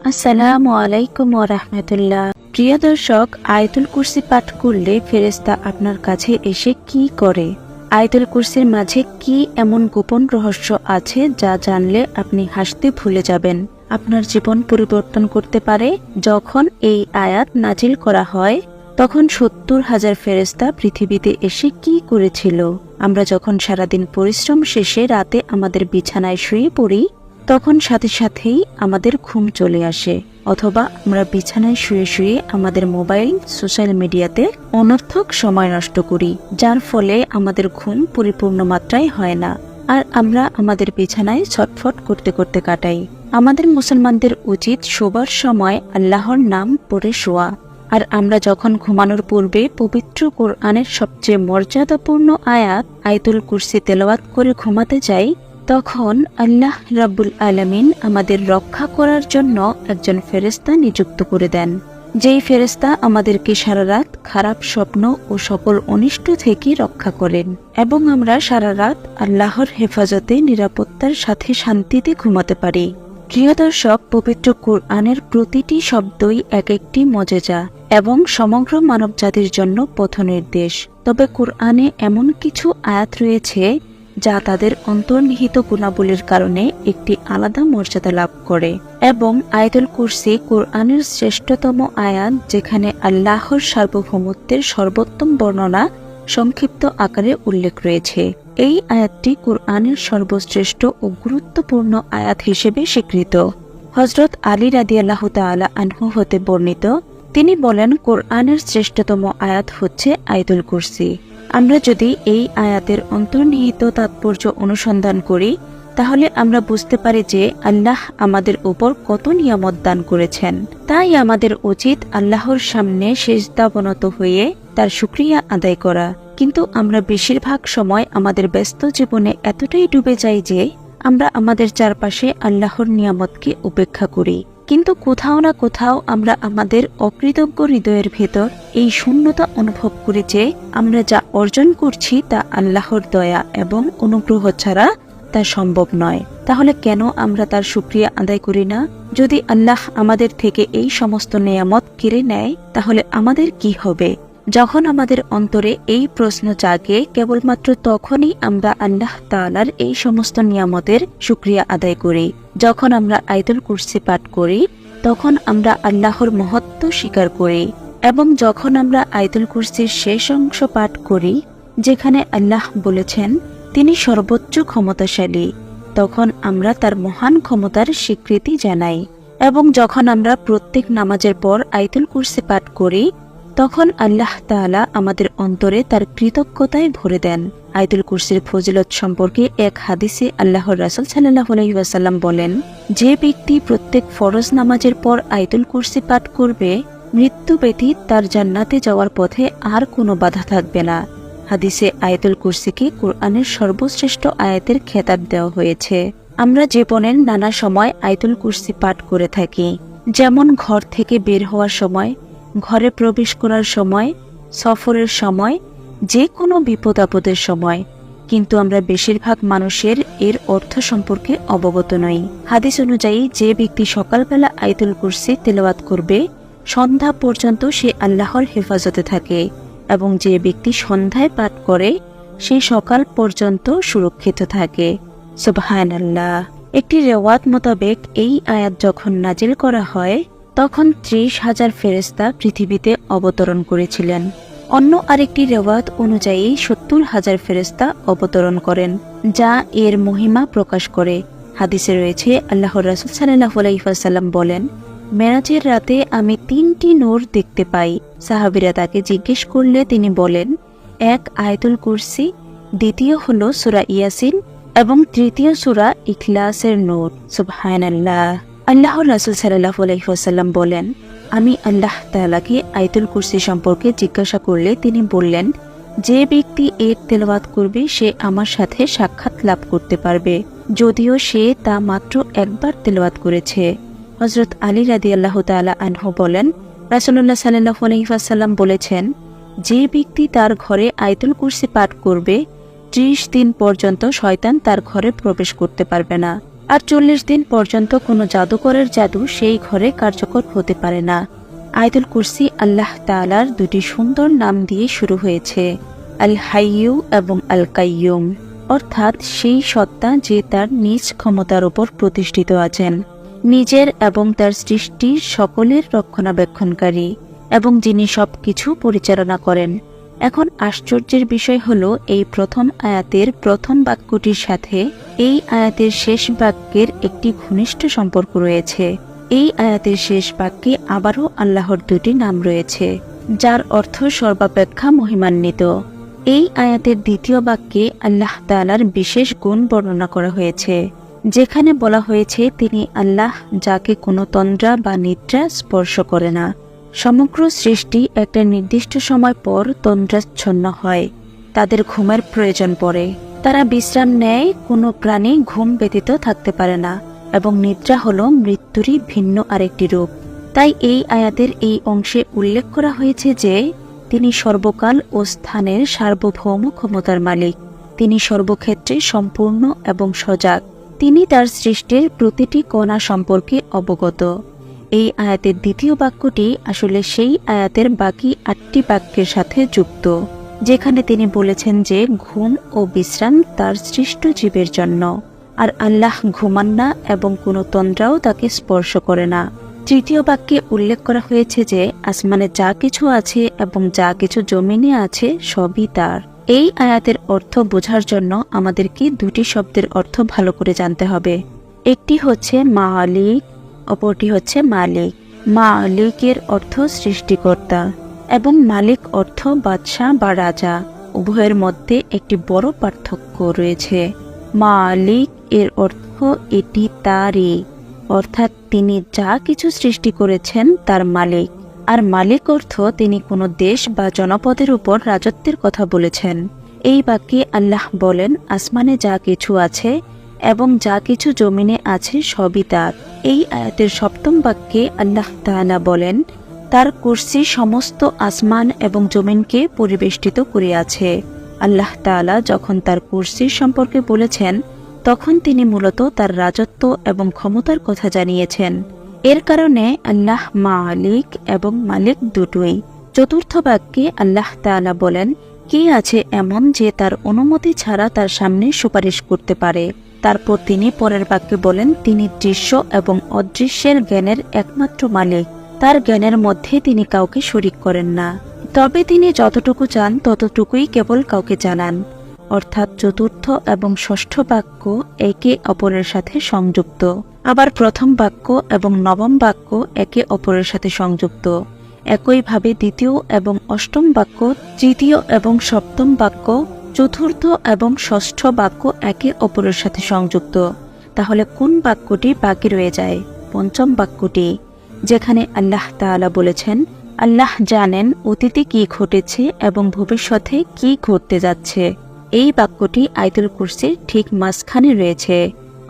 আসসালামু আলাইকুম ওয়া রাহমাতুল্লাহ। প্রিয় দর্শক, আয়াতুল কুরসি পাঠ করলে ফেরেশতা আপনার কাছে এসে কি করে? আয়াতুল কুরসির মাঝে কি এমন গোপন রহস্য আছে যা জানলে আপনি হাসতে ভুলে যাবেন, আপনার জীবন পরিবর্তন করতে পারে? যখন এই আয়াত নাজিল করা হয় তখন ৭০,০০০ ফেরেশতা পৃথিবীতে এসে কি করেছিল? আমরা যখন সারাদিন পরিশ্রম শেষে রাতে আমাদের বিছানায় শুয়ে পড়ি তখন সাথে সাথেই আমাদের ঘুম চলে আসে, অথবা আমরা বিছানায় শুয়ে শুয়ে আমাদের মোবাইল, সোশ্যাল মিডিয়াতে অনর্থক সময় নষ্ট করি, যার ফলে আমাদের ঘুম পরিপূর্ণ মাত্রায় হয় না, আর আমরা আমাদের বিছানায় ছটফট করতে করতে কাটাই। আমাদের মুসলমানদের উচিত শোবার সময় আল্লাহর নাম পড়ে শোয়া, আর আমরা যখন ঘুমানোর পূর্বে পবিত্র কোরআনের সবচেয়ে মর্যাদাপূর্ণ আয়াত আয়াতুল কুরসি তেলাওয়াত করে ঘুমাতে যাই, তখন আল্লাহ রাব্বুল আলামিন আমাদের রক্ষা করার জন্য একজন ফেরেশতা নিযুক্ত করে দেন, যেই ফেরেশতা আমাদেরকে সারা রাত খারাপ স্বপ্ন ও সকল অনিষ্ট থেকে রক্ষা করেন, এবং আমরা সারা রাত আল্লাহর হেফাজতে নিরাপত্তার সাথে শান্তিতে ঘুমাতে পারি। প্রিয় দর্শক, পবিত্র কোরআনের প্রতিটি শব্দই এক একটি মজেজা এবং সমগ্র মানবজাতির জন্য পথনির্দেশ। তবে কোরআনে এমন কিছু আয়াত রয়েছে যা তাদের অন্তর্নিহিত গুণাবলীর কারণে একটি আলাদা মর্যাদা লাভ করে, এবং আয়াতুল কুরসি কোরআনের শ্রেষ্ঠতম আয়াত, যেখানে আল্লাহর সার্বভৌমত্বের সর্বোত্তম বর্ণনা সংক্ষিপ্ত আকারে উল্লেখ রয়েছে। এই আয়াতটি কোরআনের সর্বশ্রেষ্ঠ ও গুরুত্বপূর্ণ আয়াত হিসেবে স্বীকৃত। হযরত আলী রাদিয়াল্লাহু তাআলা আনহু হতে বর্ণিত, তিনি বলেন, কোরআনের শ্রেষ্ঠতম আয়াত হচ্ছে আয়াতুল কুরসি। আমরা যদি এই আয়াতের অন্তর্নিহিত তাৎপর্য অনুসন্ধান করি তাহলে আমরা বুঝতে পারি যে আল্লাহ আমাদের উপর কত নিয়ামত দান করেছেন। তাই আমাদের উচিত আল্লাহর সামনে সিজদাবনত হয়ে তার শুকরিয়া আদায় করা। কিন্তু আমরা বেশিরভাগ সময় আমাদের ব্যস্ত জীবনে এতটাই ডুবে যাই যে আমরা আমাদের চারপাশে আল্লাহর নিয়ামতকে উপেক্ষা করি, কিন্তু কোথাও না কোথাও আমরা আমাদের অকৃতজ্ঞ হৃদয়ের ভেতর এই শূন্যতা অনুভব করি যে আমরা যা অর্জন করছি তা আল্লাহর দয়া এবং অনুগ্রহ ছাড়া তা সম্ভব নয়। তাহলে কেন আমরা তার শুকরিয়া আদায় করি না? যদি আল্লাহ আমাদের থেকে এই সমস্ত নিয়ামত কেড়ে নেয় তাহলে আমাদের কি হবে? যখন আমাদের অন্তরে এই প্রশ্ন জাগে, কেবলমাত্র তখনই আমরা আল্লাহ তাআলার এই সমস্ত নিয়ামতের শুকরিয়া আদায় করি। যখন আমরা আয়াতুল কুরসি পাঠ করি তখন আমরা আল্লাহর মহত্ব স্বীকার করি, এবং যখন আমরা আয়াতুল কুরসির শেষ অংশ পাঠ করি যেখানে আল্লাহ বলেছেন তিনি সর্বোচ্চ ক্ষমতাশালী, তখন আমরা তার মহান ক্ষমতার স্বীকৃতি জানাই। এবং যখন আমরা প্রত্যেক নামাজের পর আয়াতুল কুরসি পাঠ করি তখন আল্লাহ তাআলা আমাদের অন্তরে তার কৃতজ্ঞতায় ভরে দেন। আয়াতুল কুরসির ফজিলত সম্পর্কে এক হাদিসে আল্লাহর রাসূল সাল্লাল্লাহু আলাইহি ওয়াসাল্লাম বলেন, যে ব্যক্তি প্রত্যেক ফরজ নামাজের পর আয়াতুল কুরসি পাঠ করবে, মৃত্যু ব্যতীত তার জান্নাতে যাওয়ার পথে আর কোনো বাধা থাকবে না। হাদিসে আয়াতুল কুরসিকে কোরআনের সর্বশ্রেষ্ঠ আয়াতের খেতাব দেওয়া হয়েছে। আমরা জীবনের নানা সময় আয়াতুল কুরসি পাঠ করে থাকি, যেমন ঘর থেকে বের হওয়ার সময়, ঘরে প্রবেশ করার সময়, সফরের সময়, যে কোনো বিপদ আপদের সময়, কিন্তু আমরা বেশিরভাগ মানুষের এর অর্থ সম্পর্কে অবগত নই। হাদিস অনুযায়ী যে ব্যক্তি সকালবেলা আয়াতুল কুরসি তেলাওয়াত করবে সন্ধ্যা পর্যন্ত সে আল্লাহর হেফাজতে থাকে, এবং যে ব্যক্তি সন্ধ্যায় পাঠ করে সে সকাল পর্যন্ত সুরক্ষিত থাকে। সুবহানাল্লাহ। একটি রেওয়াত মোতাবেক এই আয়াত যখন নাজিল করা হয় তখন ৩০,০০০ ফেরেশতা পৃথিবীতে অবতরণ করেছিলেন। অন্য আরেকটি রেওয়াত অনুযায়ী ৭০,০০০ ফেরেশতা অবতরণ করেন, যা এর মহিমা প্রকাশ করে। হাদিসে রয়েছে, আল্লাহর রাসূল সাল্লাল্লাহু আলাইহি ওয়াসাল্লাম বলেন, মেরাজের রাতে আমি ৩টি নূর দেখতে পাই। সাহাবীরা তাকে জিজ্ঞেস করলে তিনি বলেন, এক আয়াতুল কুরসি, দ্বিতীয় হলো সূরা ইয়াসিন, এবং তৃতীয় সূরা ইখলাসের নূর। সুবহানাল্লাহ। আল্লাহর রাসূল সাল্লাল্লাহু আলাইহি ওয়াসাল্লাম বলেন, আমি আল্লাহ তাআলাকে আয়াতুল কুরসি সম্পর্কে জিজ্ঞাসা করলে তিনি বললেন, যে ব্যক্তি এর তেলাওয়াত করবে সে আমার সাথে সাক্ষাৎ লাভ করতে পারবে, যদিও সে তা মাত্র একবার তেলাওয়াত করেছে। হযরত আলী রাদিয়াল্লাহু তাআলা আনহু বলেন, রাসূলুল্লাহ সাল্লাল্লাহু আলাইহি ওয়াসাল্লাম বলেছেন, যে ব্যক্তি তার ঘরে আয়াতুল কুরসি পাঠ করবে ৩০ দিন পর্যন্ত শয়তান তার ঘরে প্রবেশ করতে পারবে না। আর 40 দিন পর্যন্ত কোনো জাদুকরের জাদু সেই ঘরে কার্যকর হতে পারে না। আয়াতুল কুরসি আল্লাহ তাআলার দুটি সুন্দর নাম দিয়ে শুরু হয়েছে, আল হাইয়ু এবং আল কাইয়ুম, অর্থাৎ সেই সত্তা যে তার নিজ ক্ষমতার উপর প্রতিষ্ঠিত আছেন, নিজের এবং তার সৃষ্টির সকলের রক্ষণাবেক্ষণকারী, এবং যিনি সবকিছু পরিচালনা করেন। এখন আশ্চর্যের বিষয় হলো, এই প্রথম আয়াতের প্রথম বাক্যটির সাথে এই আয়াতের শেষ বাক্যের একটি ঘনিষ্ঠ সম্পর্ক রয়েছে। এই আয়াতের শেষ বাক্যে আবারও আল্লাহর দুটি নাম রয়েছে, যার অর্থ সর্বাপেক্ষা মহিমান্বিত। এই আয়াতের দ্বিতীয় বাক্যে আল্লাহ তাআলার বিশেষ গুণ বর্ণনা করা হয়েছে, যেখানে বলা হয়েছে তিনি আল্লাহ, যাকে কোনো তন্দ্রা বা নিদ্রা স্পর্শ করে না। সমগ্র সৃষ্টি একটা নির্দিষ্ট সময় পর তন্দ্রাচ্ছন্ন হয়, তাদের ঘুমের প্রয়োজন পড়ে, তারা বিশ্রাম নেয়। কোনো প্রাণী ঘুম ব্যতীত থাকতে পারে না, এবং নিদ্রা হলো মৃত্যুরই ভিন্ন আরেকটি রূপ। তাই এই আয়াতের এই অংশে উল্লেখ করা হয়েছে যে তিনি সর্বকাল ও স্থানের সার্বভৌম ক্ষমতার মালিক, তিনি সর্বক্ষেত্রে সম্পূর্ণ এবং সজাগ, তিনি তার সৃষ্টির প্রতিটি কণা সম্পর্কে অবগত। এই আয়াতের দ্বিতীয় বাক্যটি আসলে সেই আয়াতের বাকি 8টি বাক্যের সাথে যুক্ত, যেখানে তিনি বলেছেন যে ঘুম ও বিশ্রাম তার সৃষ্ট জীবের জন্য, আর আল্লাহ ঘুমান না এবং কোনো তন্দ্রাও তাকে স্পর্শ করে না। তৃতীয় বাক্যে উল্লেখ করা হয়েছে যে আসমানে যা কিছু আছে এবং যা কিছু জমিনে আছে সবই তার। এই আয়াতের অর্থ বোঝার জন্য আমাদেরকে দুটি শব্দের অর্থ ভালো করে জানতে হবে। একটি হচ্ছে মালিক, অপরটি হচ্ছে মালিক। মালিকের অর্থ সৃষ্টিকর্তা এবং মালিক অর্থ বাদশাহ বা রাজা। উভয়ের মধ্যে একটি বড় পার্থক্য রয়েছে। মালিক এর অর্থ এটি তারই, অর্থাৎ তিনি যা কিছু সৃষ্টি করেছেন তার মালিক। আর মালিক অর্থ তিনি কোনো দেশ বা জনপদের উপর রাজত্বের কথা বলেছেন। এই বাক্যে আল্লাহ বলেন আসমানে যা কিছু আছে এবং যা কিছু জমিনে আছে সবই তার। এই আয়াতের সপ্তম বাক্যে আল্লাহ তাআলা বলেন তার কুরসি সমস্ত আসমান এবং জমিনকে পরিবেষ্টিত করে আছে। আল্লাহ তাআলা যখন তার কুরসির সম্পর্কে বলেছেন, তখন তিনি মূলত তার রাজত্ব এবং ক্ষমতার কথা জানিয়েছেন। এর কারণে আল্লাহ মালিক এবং মালিক দুটোই। চতুর্থ বাক্যে আল্লাহ তাআলা বলেন, কে আছে এমন যে তার অনুমতি ছাড়া তার সামনে সুপারিশ করতে পারে। তারপর তিনি পরের বাক্যে বলেন, তিনি দৃশ্য এবং অদৃশ্যের জ্ঞানের একমাত্র মালিক, তার জ্ঞানের মধ্যে তিনি কাউকে শরিক করেন না, তবে তিনি যতটুকু চান ততটুকুই কেবল কাউকে জানান। অর্থাৎ চতুর্থ এবং ষষ্ঠ বাক্য একে অপরের সাথে সংযুক্ত, আবার প্রথম বাক্য এবং নবম বাক্য একে অপরের সাথে সংযুক্ত। একইভাবে দ্বিতীয় এবং অষ্টম বাক্য, তৃতীয় এবং সপ্তম বাক্য, চতুর্থ এবং ষষ্ঠ বাক্য একে অপরের সাথে সংযুক্ত। তাহলে কোন বাক্যটি বাকি রয়ে যায়? পঞ্চম বাক্যটি, যেখানে আল্লাহ তাআলা বলেছেন আল্লাহ জানেন অতীতে কি ঘটেছে এবং ভবিষ্যতে কি ঘটতে যাচ্ছে। এই বাক্যটি আয়াতুল কুরসির ঠিক মাঝখানে রয়েছে।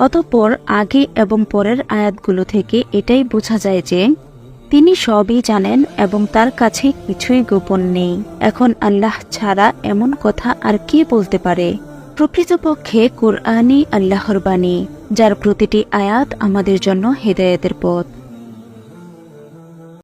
অতঃপর আগে এবং পরের আয়াতগুলো থেকে এটাই বোঝা যায় যে তিনি সবই জানেন এবং তার কাছে কিছুই গোপন নেই। এখন আল্লাহ ছাড়া এমন কথা আর কে বলতে পারে? প্রকৃতপক্ষে কোরআনই আল্লাহর বাণী, যার প্রতিটি আয়াত আমাদের জন্য হেদায়েতের পথ।